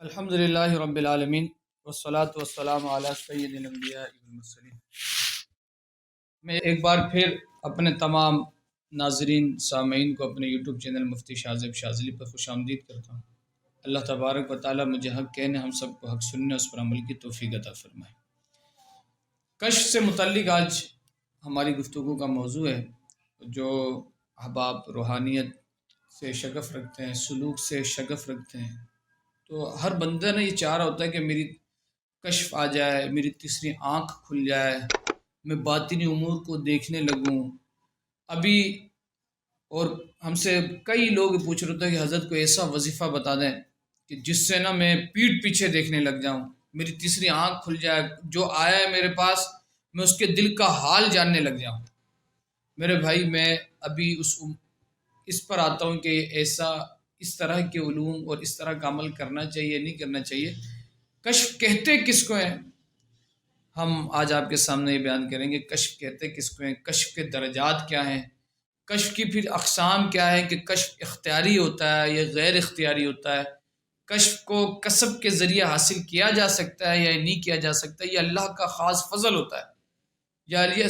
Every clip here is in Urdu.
الحمدللہ رب العالمین والصلاة والسلام علی سید الانبیاء والمرسلین۔ میں ایک بار پھر اپنے تمام ناظرین سامعین کو اپنے یوٹیوب چینل مفتی شاذب شاذلی پر خوش آمدید کرتا ہوں۔ اللہ تبارک و تعالی مجھے حق کہنے، ہم سب کو حق سننے، اس پر عمل کی توفیق عطا فرمائے۔ کشف سے متعلق آج ہماری گفتگو کا موضوع ہے۔ جو احباب روحانیت سے شغف رکھتے ہیں، سلوک سے شغف رکھتے ہیں، تو ہر بندہ نے یہ چاہ رہا ہوتا ہے کہ میری کشف آ جائے، میری تیسری آنکھ کھل جائے، میں باطنی امور کو دیکھنے لگوں۔ ابھی اور ہم سے کئی لوگ پوچھ رہے ہوتے ہیں کہ حضرت کو ایسا وظیفہ بتا دیں کہ جس سے نا میں پیٹھ پیچھے دیکھنے لگ جاؤں، میری تیسری آنکھ کھل جائے، جو آیا ہے میرے پاس میں اس کے دل کا حال جاننے لگ جاؤں۔ میرے بھائی، میں ابھی اس پر آتا ہوں کہ اس طرح کے علوم اور اس طرح کا عمل کرنا چاہیے نہیں کرنا چاہیے۔ کشف کہتے کس کو ہیں، ہم آج آپ کے سامنے یہ بیان کریں گے۔ کشف کہتے کس کو ہیں، کشف کے درجات کیا ہیں، کشف کی پھر اقسام کیا ہے، کہ کشف اختیاری ہوتا ہے یا غیر اختیاری ہوتا ہے، کشف کو کسب کے ذریعے حاصل کیا جا سکتا ہے یا نہیں کیا جا سکتا، یہ اللہ کا خاص فضل ہوتا ہے، یا یہ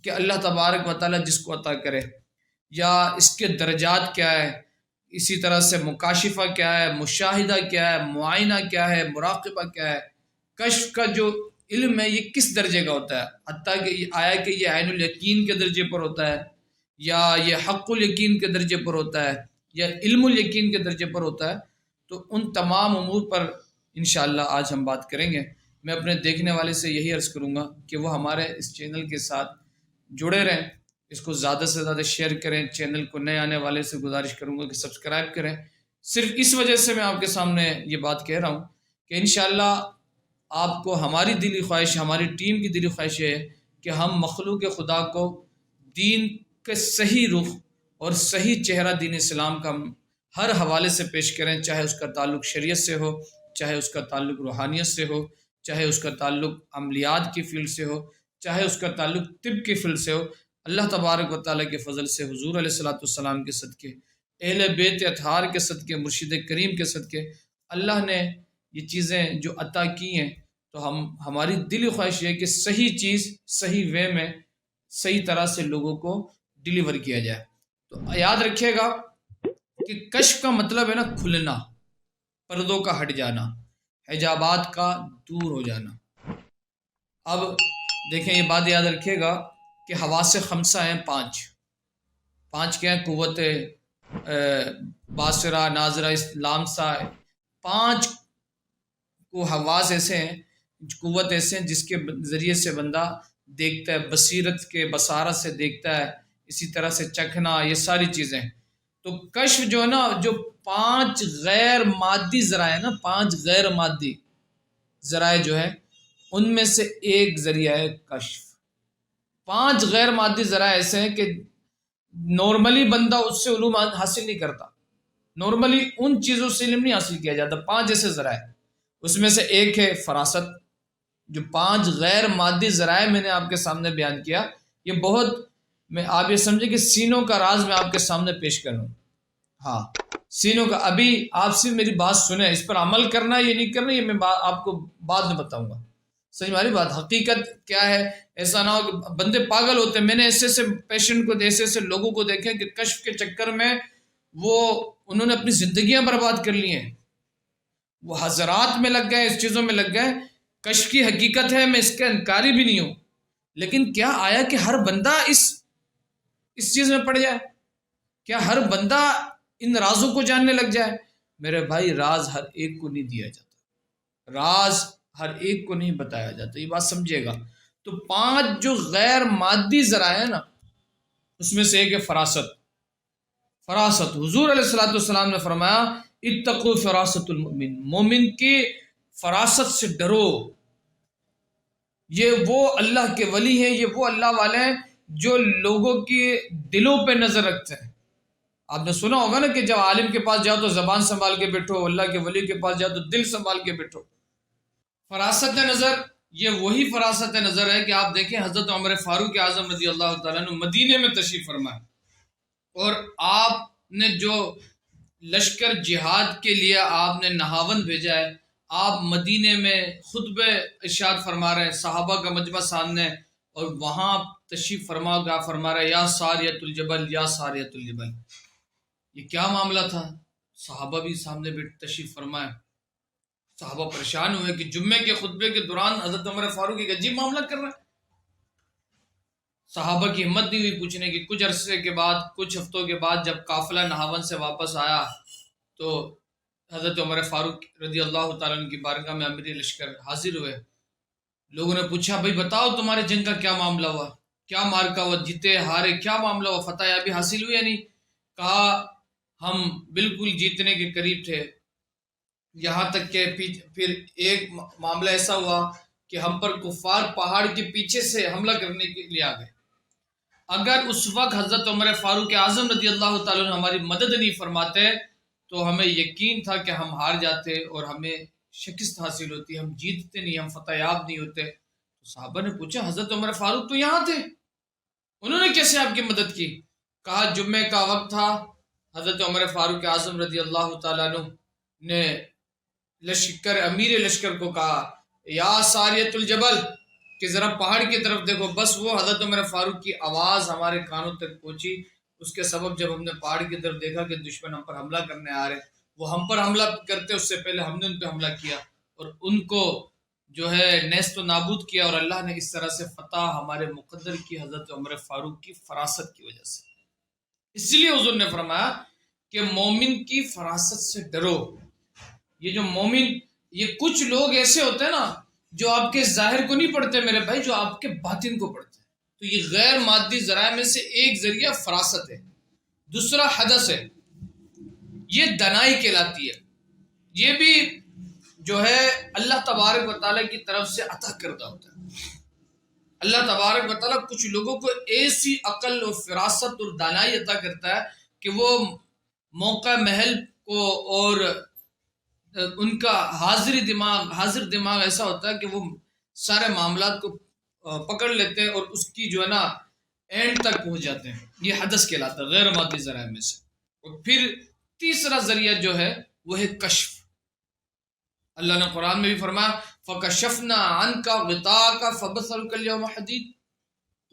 کہ اللہ تبارک و تعالی جس کو عطا کرے، یا اس کے درجات کیا ہے، اسی طرح سے مکاشفہ کیا ہے، مشاہدہ کیا ہے، معائنہ کیا ہے، مراقبہ کیا ہے۔ کشف کا جو علم ہے یہ کس درجے کا ہوتا ہے، حتیٰ کہ یہ آیا کہ یہ عین الیقین کے درجے پر ہوتا ہے، یا یہ حق الیقین کے درجے پر ہوتا ہے، یا علم الیقین کے درجے پر ہوتا ہے۔ تو ان تمام امور پر انشاءاللہ آج ہم بات کریں گے۔ میں اپنے دیکھنے والے سے یہی عرض کروں گا کہ وہ ہمارے اس چینل کے ساتھ جڑے رہیں، اس کو زیادہ سے زیادہ شیئر کریں۔ چینل کو نئے آنے والے سے گزارش کروں گا کہ سبسکرائب کریں۔ صرف اس وجہ سے میں آپ کے سامنے یہ بات کہہ رہا ہوں کہ انشاءاللہ آپ کو ہماری دلی خواہش، ہماری ٹیم کی دلی خواہش ہے کہ ہم مخلوق خدا کو دین کے صحیح رخ اور صحیح چہرہ دین اسلام کا ہر حوالے سے پیش کریں، چاہے اس کا تعلق شریعت سے ہو، چاہے اس کا تعلق روحانیت سے ہو، چاہے اس کا تعلق عملیات کی فیلڈ سے ہو، چاہے اس کا تعلق طب کی فیلڈ سے ہو۔ اللہ تبارک و تعالیٰ کے فضل سے، حضور علیہ الصلوۃ والسلام کے صدقے، اہل بیت اطہار کے صدقے، مرشد کریم کے صدقے اللہ نے یہ چیزیں جو عطا کی ہیں، تو ہماری دلی خواہش ہے کہ صحیح چیز صحیح وے میں صحیح طرح سے لوگوں کو ڈیلیور کیا جائے۔ تو یاد رکھیے گا کہ کشف کا مطلب ہے نا کھلنا، پردوں کا ہٹ جانا، حجابات کا دور ہو جانا۔ اب دیکھیں، یہ بات یاد رکھیے گا کہ حواس خمسہ ہیں، پانچ کیا ہیں؟ قوت باصرہ، ناظرہ، لامسہ۔ پانچ کو حواس ایسے ہیں، قوت ایسے ہیں جس کے ذریعے سے بندہ دیکھتا ہے، بصیرت کے بصارت سے دیکھتا ہے، اسی طرح سے چکھنا، یہ ساری چیزیں۔ تو کشف جو ہے نا، جو پانچ غیر مادی ذرائع ہیں نا، پانچ غیر مادی ذرائع جو ہے ان میں سے ایک ذریعہ ہے کشف۔ پانچ غیر مادی ذرائع ایسے ہیں کہ نارملی بندہ اس سے علوم حاصل نہیں کرتا، نارملی ان چیزوں سے علم نہیں حاصل کیا جاتا۔ پانچ ایسے ذرائع، اس میں سے ایک ہے فراست۔ جو پانچ غیر مادی ذرائع میں نے آپ کے سامنے بیان کیا، یہ بہت آپ یہ سمجھیں کہ سینوں کا راز میں آپ کے سامنے پیش کروں۔ ہاں، سینوں کا، ابھی آپ صرف میری بات سنیں، اس پر عمل کرنا یہ نہیں کرنا، یہ میں آپ کو بعد میں بتاؤں گا۔ صحیح ہماری بات، حقیقت کیا ہے، ایسا نہ ہو کہ بندے پاگل ہوتے ہیں۔ میں نے ایسے ایسے پیشنٹ کو، ایسے ایسے لوگوں کو دیکھے کہ کشف کے چکر میں انہوں نے اپنی زندگیاں برباد کر لی ہیں، وہ حضرات میں لگ گئے، اس چیزوں میں لگ گئے۔ کشف کی حقیقت ہے، میں اس کا انکاری بھی نہیں ہوں، لیکن کیا آیا کہ ہر بندہ اس چیز میں پڑ جائے؟ کیا ہر بندہ ان رازوں کو جاننے لگ جائے؟ میرے بھائی، راز ہر ایک کو نہیں دیا جاتا، راز ہر ایک کو نہیں بتایا جاتا، یہ بات سمجھے گا۔ تو پانچ جو غیر مادی ذرائع ہیں نا، اس میں سے ایک ہے فراست۔ حضور علیہ الصلوۃ والسلام نے فرمایا، اتقوا فراست المؤمن، مومن کی فراست سے ڈرو۔ یہ وہ اللہ کے ولی ہیں، یہ وہ اللہ والے ہیں جو لوگوں کے دلوں پہ نظر رکھتے ہیں۔ آپ نے سنا ہوگا نا کہ جب عالم کے پاس جاؤ تو زبان سنبھال کے بیٹھو، اللہ کے ولی کے پاس جاؤ تو دل سنبھال کے بیٹھو۔ فراست نظر، یہ وہی فراست نظر ہے کہ آپ دیکھیں حضرت عمر فاروق اعظم رضی اللہ تعالیٰ عنہ مدینے میں تشریف فرمائے، اور آپ نے جو لشکر جہاد کے لیے آپ نے نہاون بھیجا ہے، آپ مدینے میں خطبہ ارشاد فرما رہے ہیں، صحابہ کا مجمع سامنے، اور وہاں تشریف فرما گا فرما رہا ہے یا ساریۃ الجبل یا ساریۃ الجبل۔ یہ کیا معاملہ تھا؟ صحابہ بھی سامنے بھی تشریف فرمائے، صحابہ پریشان ہوئے کہ جمعے کے خطبے کے دوران حضرت عمر فاروق ایک عجیب معاملہ کر رہے ہیں۔ صحابہ کی ہمت نہیں ہوئی پوچھنے کی۔ کچھ عرصے کے بعد، کچھ ہفتوں کے بعد جب قافلہ نہاون سے واپس آیا تو حضرت عمر فاروق رضی اللہ تعالیٰ عنہ کی بارگاہ میں امیر لشکر حاضر ہوئے۔ لوگوں نے پوچھا بھائی بتاؤ تمہارے جنگ کا کیا معاملہ ہوا، کیا مارکا ہوا، جیتے ہارے کیا معاملہ ہوا، فتح یابی حاصل ہوئی یا نہیں؟ کہا ہم بالکل جیتنے کے قریب تھے، یہاں تک کہ پھر ایک معاملہ ایسا ہوا کہ ہم پر کفار پہاڑ کے پیچھے سے حملہ کرنے کے لیے آ گئے۔ اگر اس وقت حضرت عمر فاروق اعظم رضی اللہ تعالیٰ عنہ ہماری مدد نہیں فرماتے تو ہمیں یقین تھا کہ ہم ہار جاتے اور ہمیں شکست حاصل ہوتی، ہم جیتتے نہیں، ہم فتح یاب نہیں ہوتے۔ تو صحابہ نے پوچھا حضرت عمر فاروق تو یہاں تھے، انہوں نے کیسے آپ کی مدد کی؟ کہا جمعے کا وقت تھا، حضرت عمر فاروق اعظم رضی اللہ تعالیٰ عنہ نے امیر لشکر کو کہا یا ساریۃ الجبل کہ ذرا پہاڑ کی طرف دیکھو۔ بس وہ حضرت عمر فاروق کی آواز ہمارے کانوں تک پہنچی، اس کے سبب جب ہم نے پہاڑ کی طرف دیکھا کہ دشمن ہم پر حملہ کرنے آ رہے، وہ ہم پر حملہ کرتے اس سے پہلے ہم نے ان پہ حملہ کیا اور ان کو جو ہے نیست و نابود کیا، اور اللہ نے اس طرح سے فتح ہمارے مقدر کی حضرت عمر فاروق کی فراست کی وجہ سے۔ اس لیے حضور نے فرمایا کہ مومن کی فراست سے ڈرو۔ یہ جو مومن، یہ کچھ لوگ ایسے ہوتے ہیں نا جو آپ کے ظاہر کو نہیں پڑھتے میرے بھائی، جو آپ کے باطن کو پڑھتے ہیں۔ تو یہ غیر مادی ذرائع میں سے ایک ذریعہ فراست ہے، دوسرا حدث ہے، یہ دنائی کہلاتی ہے۔ یہ بھی جو ہے اللہ تبارک و تعالیٰ کی طرف سے عطا کردہ ہوتا ہے۔ اللہ تبارک و تعالیٰ کچھ لوگوں کو ایسی عقل و فراست اور دانائی عطا کرتا ہے کہ وہ موقع محل کو اور ان کا حاضر دماغ ایسا ہوتا ہے کہ وہ سارے معاملات کو پکڑ لیتے ہیں اور اس کی جو ہے نا اینڈ تک پہنچ جاتے ہیں۔ یہ حدث کہلاتا ہے غیر مادی ذرائع میں سے۔ اور پھر تیسرا ذریعہ جو ہے وہ ہے کشف۔ اللہ نے قرآن میں بھی فرمایا فَكَشَفْنَا عَنْكَ غِطَاءَكَ فَبَصَرُكَ الْيَوْمَ حَدِيدٌ۔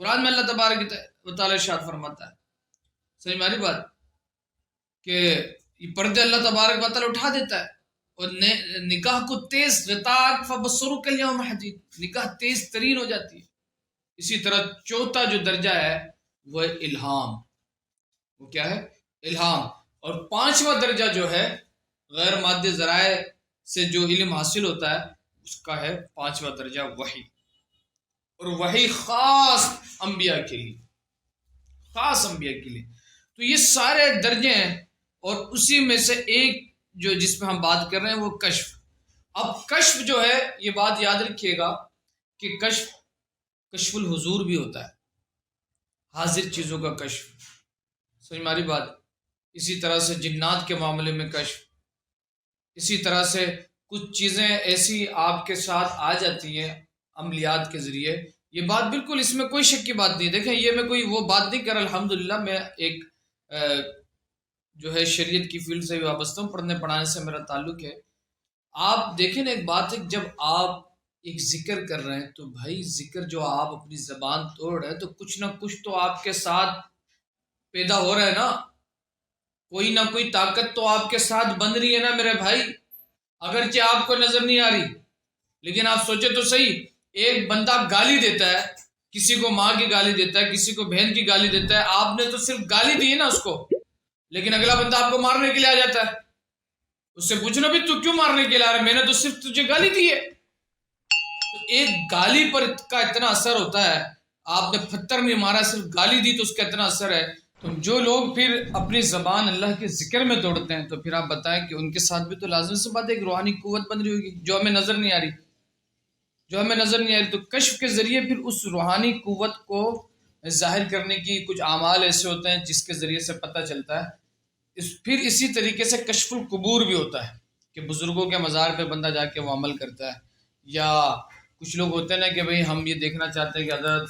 قرآن میں اللہ تبارک و تعالیٰ ارشاد فرماتا ہے، صحیح ہماری بات، کہ یہ پردے اللہ تبارک و تعالیٰ اٹھا دیتا ہے اور نکاح کو تیز، غطاء فَبَصَرُكَ الْيَوْمَ حَدِيدٌ، نکاح تیز ترین ہو جاتی ہے۔ اسی طرح چوتھا جو درجہ ہے وہ الہام، وہ کیا ہے؟ الہام۔ اور پانچواں درجہ جو ہے غیر مادی ذرائع سے جو علم حاصل ہوتا ہے اس کا ہے پانچواں درجہ وحی، اور وحی خاص انبیاء کے لیے، خاص انبیاء کے لیے۔ تو یہ سارے درجے ہیں، اور اسی میں سے ایک جو جس میں ہم بات کر رہے ہیں وہ کشف۔ اب کشف جو ہے، یہ بات یاد رکھیے گا کہ کشف الحضور بھی ہوتا ہے، حاضر چیزوں کا کشف، سمجھ ہماری بات۔ اسی طرح سے جنات کے معاملے میں کشف، اسی طرح سے کچھ چیزیں ایسی آپ کے ساتھ آ جاتی ہیں عملیات کے ذریعے۔ یہ بات بالکل اس میں کوئی شک کی بات نہیں۔ دیکھیں یہ میں کوئی وہ بات نہیں کر رہا، الحمدللہ میں ایک جو ہے شریعت کی فیلڈ سے بھی وابستہ ہوں، پڑھنے پڑھانے سے میرا تعلق ہے۔ آپ دیکھیں نا، ایک بات ہے جب آپ ایک ذکر کر رہے ہیں تو بھائی ذکر جو آپ اپنی زبان توڑ رہے ہیں تو کچھ نہ کچھ تو آپ کے ساتھ پیدا ہو رہا ہے نا، کوئی نہ کوئی طاقت تو آپ کے ساتھ بن رہی ہے نا میرے بھائی، اگرچہ آپ کو نظر نہیں آ رہی۔ لیکن آپ سوچے تو صحیح، ایک بندہ گالی دیتا ہے، کسی کو ماں کی گالی دیتا ہے، کسی کو بہن کی گالی دیتا ہے، آپ نے تو صرف گالی دی ہے نا اس کو، لیکن اگلا بندہ آپ کو مارنے کے لیے آ جاتا ہے۔ اس سے پوچھنا بھی تو کیوں مارنے کے لیے آ رہا ہے؟ میں نے تو صرف تجھے گالی دی ہے۔ تو ایک گالی پر کا اتنا اثر ہوتا ہے، آپ نے پتھر نہیں مارا، صرف گالی دی تو اس کا اتنا اثر ہے۔ تو جو لوگ پھر اپنی زبان اللہ کے ذکر میں توڑتے ہیں تو پھر آپ بتائیں کہ ان کے ساتھ بھی تو لازم سی بات ہے ایک روحانی قوت بن رہی ہوگی جو ہمیں نظر نہیں آ رہی، جو ہمیں نظر نہیں آ رہی۔ تو کشف کے ذریعے پھر اس روحانی قوت کو ظاہر کرنے کی کچھ اعمال ایسے ہوتے ہیں جس کے ذریعے سے پتہ چلتا ہے۔ پھر اسی طریقے سے کشف القبور بھی ہوتا ہے کہ بزرگوں کے مزار پہ بندہ جا کے وہ عمل کرتا ہے، یا کچھ لوگ ہوتے ہیں نا کہ بھئی ہم یہ دیکھنا چاہتے ہیں کہ حضرت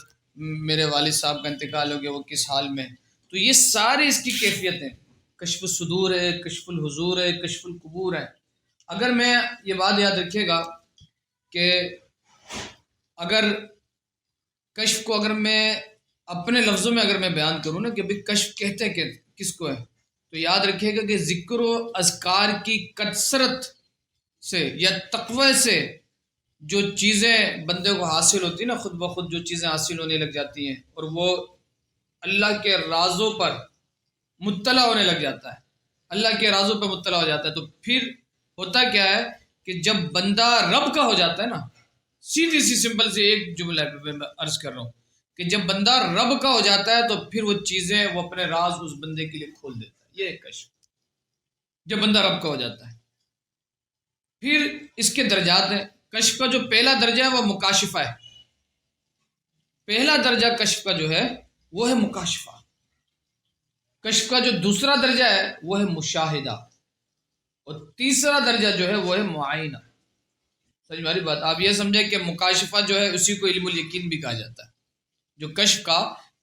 میرے والد صاحب کا انتقال ہو گیا، وہ کس حال میں۔ تو یہ سارے اس کی کیفیت ہیں، کشف الصدور ہے، کشف الحضور ہے، کشف القبور ہے۔ اگر میں یہ بات یاد رکھیے گا کہ اگر کشف کو اگر میں اپنے لفظوں میں اگر میں بیان کروں نا کہ بھئی کشف کہتے کہ کس کو ہے، تو یاد رکھیے گا کہ ذکر و اذکار کی کثرت سے یا تقوی سے جو چیزیں بندے کو حاصل ہوتی ہیں نا، خود بخود جو چیزیں حاصل ہونے لگ جاتی ہیں اور وہ اللہ کے رازوں پر مطلع ہونے لگ جاتا ہے، اللہ کے رازوں پر مطلع ہو جاتا ہے، تو پھر ہوتا کیا ہے کہ جب بندہ رب کا ہو جاتا ہے نا، سیدھی سی سمپل سی ایک جملہ ہے میں عرض کر رہا ہوں کہ جب بندہ رب کا ہو جاتا ہے تو پھر وہ چیزیں وہ اپنے راز اس بندے کے لیے کھول دیتا ہے، یہ ایک کشف جب بندہ رب کا ہو جاتا ہے۔ پھر اس کے درجات ہیں، کشف کا جو پہلا درجہ ہے وہ مکاشفہ ہے، پہلا درجہ کشف کا جو ہے وہ ہے مکاشفہ، کشف کا جو دوسرا درجہ ہے وہ ہے مشاہدہ، اور تیسرا درجہ جو ہے وہ ہے معائنہ۔ سمجھ ہماری بات، آپ یہ سمجھیں کہ مکاشفہ جو ہے اسی کو علم الیقین بھی کہا جاتا ہے، جو کشف کا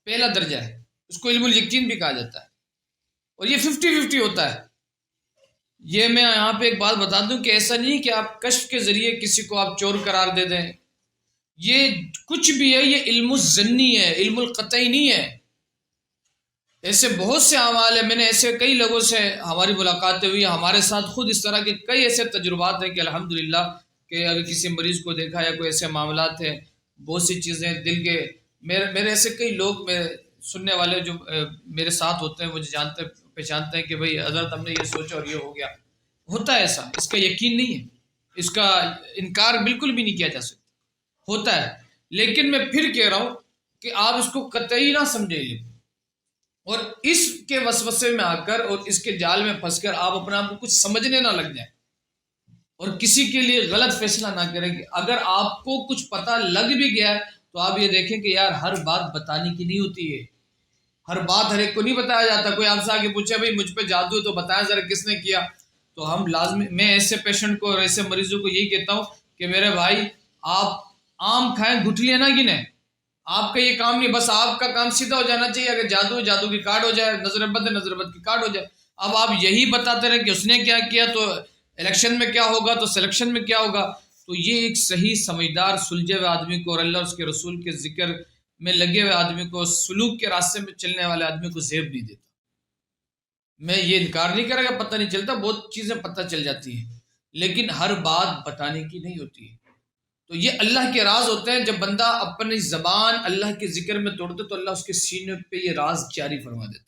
پہلا درجہ ہے اس کو علم الیقین بھی کہا جاتا ہے، اور یہ 50-50 ہوتا ہے۔ یہ میں یہاں پہ ایک بات بتا دوں کہ ایسا نہیں کہ آپ کشف کے ذریعے کسی کو آپ چور قرار دے دیں، یہ کچھ بھی ہے، یہ علم الظنی ہے، علم القطعی نہیں ہے۔ ایسے بہت سے اعمال ہیں، میں نے ایسے کئی لوگوں سے ہماری ملاقاتیں ہوئی، ہمارے ساتھ خود اس طرح کے کئی ایسے تجربات ہیں کہ الحمدللہ کہ اگر کسی مریض کو دیکھا یا کوئی ایسے معاملات ہیں، بہت سی چیزیں دل کے، میرے ایسے کئی لوگ میرے سننے والے جو میرے ساتھ ہوتے ہیں مجھے جانتے پہچانتے ہیں کہ بھئی حضرت ہم نے یہ سوچا اور یہ ہو گیا، ہوتا ہے ایسا، اس کا یقین نہیں ہے، اس کا انکار بالکل بھی نہیں کیا جا سکتا، ہوتا ہے۔ لیکن میں پھر کہہ رہا ہوں کہ آپ اس کو قطعی نہ سمجھیں، اور اس کے وسوسے میں آ کر اور اس کے جال میں پھنس کر آپ اپنے آپ کو کچھ سمجھنے نہ لگ جائیں اور کسی کے لیے غلط فیصلہ نہ کریں کہ اگر آپ کو کچھ پتہ لگ بھی گیا ہے تو آپ یہ دیکھیں کہ یار ہر بات بتانے کی نہیں ہوتی ہے، ہر بات ہر ایک کو نہیں بتایا جاتا۔ کوئی آپ سے آگے پوچھے بھائی مجھ پہ جادو ہے تو بتایا ذرا کس نے کیا، تو ہم لازمی، میں ایسے پیشنٹ کو اور ایسے مریضوں کو یہی کہتا ہوں کہ میرے بھائی آپ آم کھائیں گٹھلیاں نہ گنیں، آپ کا یہ کام نہیں، بس آپ کا کام سیدھا ہو جانا چاہیے، اگر جادو جادو کی کارڈ ہو جائے، نظر بد ہے نظر بد کی کارڈ ہو جائے۔ اب آپ یہی بتاتے رہیں کہ اس نے کیا کیا تو الیکشن میں کیا ہوگا تو سلیکشن میں کیا ہوگا، تو یہ ایک صحیح سمجھدار سلجھے ہوئے آدمی کو اور اللہ اور اس کے رسول کے ذکر میں لگے ہوئے آدمی کو، سلوک کے راستے میں چلنے والے آدمی کو زیب نہیں دیتا۔ میں یہ انکار نہیں کرے گا پتہ نہیں چلتا، بہت چیزیں پتہ چل جاتی ہیں، لیکن ہر بات بتانے کی نہیں ہوتی ہے۔ تو یہ اللہ کے راز ہوتے ہیں، جب بندہ اپنی زبان اللہ کے ذکر میں توڑتے تو اللہ اس کے سینے پہ یہ راز جاری فرما دیتا ہے۔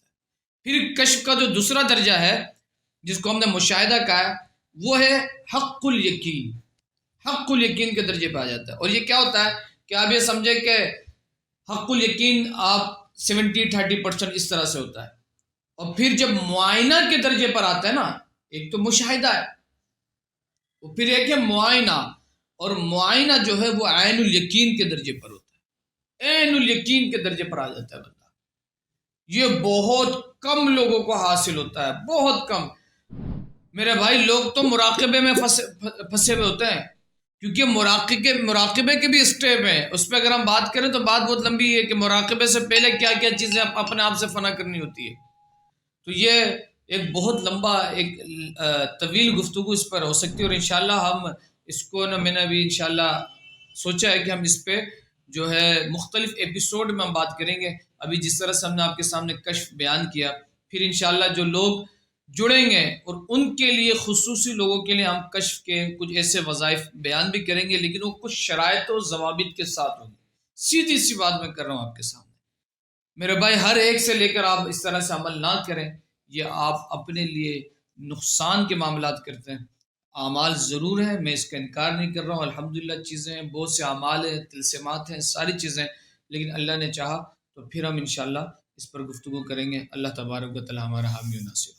پھر کشف کا جو دوسرا درجہ ہے جس کو ہم نے مشاہدہ کہا ہے وہ ہے حق الیقین، حق الیقین کے درجے پہ آ جاتا ہے۔ اور یہ کیا ہوتا ہے کہ آپ یہ سمجھے کہ حق الیقین آپ 70-30% اس طرح سے ہوتا ہے، اور پھر جب معائنہ کے درجے پر آتا ہے نا، ایک تو مشاہدہ ہے، اور پھر ایک ہے معائنہ، اور معائنہ جو ہے وہ عین الیقین کے درجے پر ہوتا ہے، عین الیقین کے درجے پر آ جاتا ہے بندہ۔ یہ بہت کم لوگوں کو حاصل ہوتا ہے، بہت کم۔ میرے بھائی لوگ تو مراقبے میں پھنسے ہوئے ہوتے ہیں، کیونکہ مراقبے کے بھی اسٹیپ ہیں، اس پہ اگر ہم بات کریں تو بات بہت لمبی ہے کہ مراقبے سے پہلے کیا کیا چیزیں اپنے آپ سے فنا کرنی ہوتی ہے، تو یہ ایک بہت لمبا ایک طویل گفتگو اس پر ہو سکتی ہے، اور انشاءاللہ ہم اس کو میں نے بھی انشاءاللہ سوچا ہے کہ ہم اس پہ جو ہے مختلف ایپیسوڈ میں ہم بات کریں گے۔ ابھی جس طرح سے ہم نے آپ کے سامنے کشف بیان کیا، پھر انشاءاللہ جو لوگ جڑیں گے اور ان کے لیے خصوصی لوگوں کے لیے ہم کشف کے کچھ ایسے وظائف بیان بھی کریں گے، لیکن وہ کچھ شرائط و ضوابط کے ساتھ ہوں گے۔ سیدھی سی بات میں کر رہا ہوں آپ کے سامنے، میرے بھائی ہر ایک سے لے کر آپ اس طرح سے عمل نہ کریں، یہ آپ اپنے لیے نقصان کے معاملات کرتے ہیں۔ اعمال ضرور ہیں، میں اس کا انکار نہیں کر رہا ہوں، الحمدللہ چیزیں ہیں، بہت سے اعمال ہیں، تلسمات ہیں، ساری چیزیں، لیکن اللہ نے چاہا تو پھر ہم انشاءاللہ اس پر گفتگو کریں گے۔ اللہ تبارک و تعالی ہمارا حامی و ناصر۔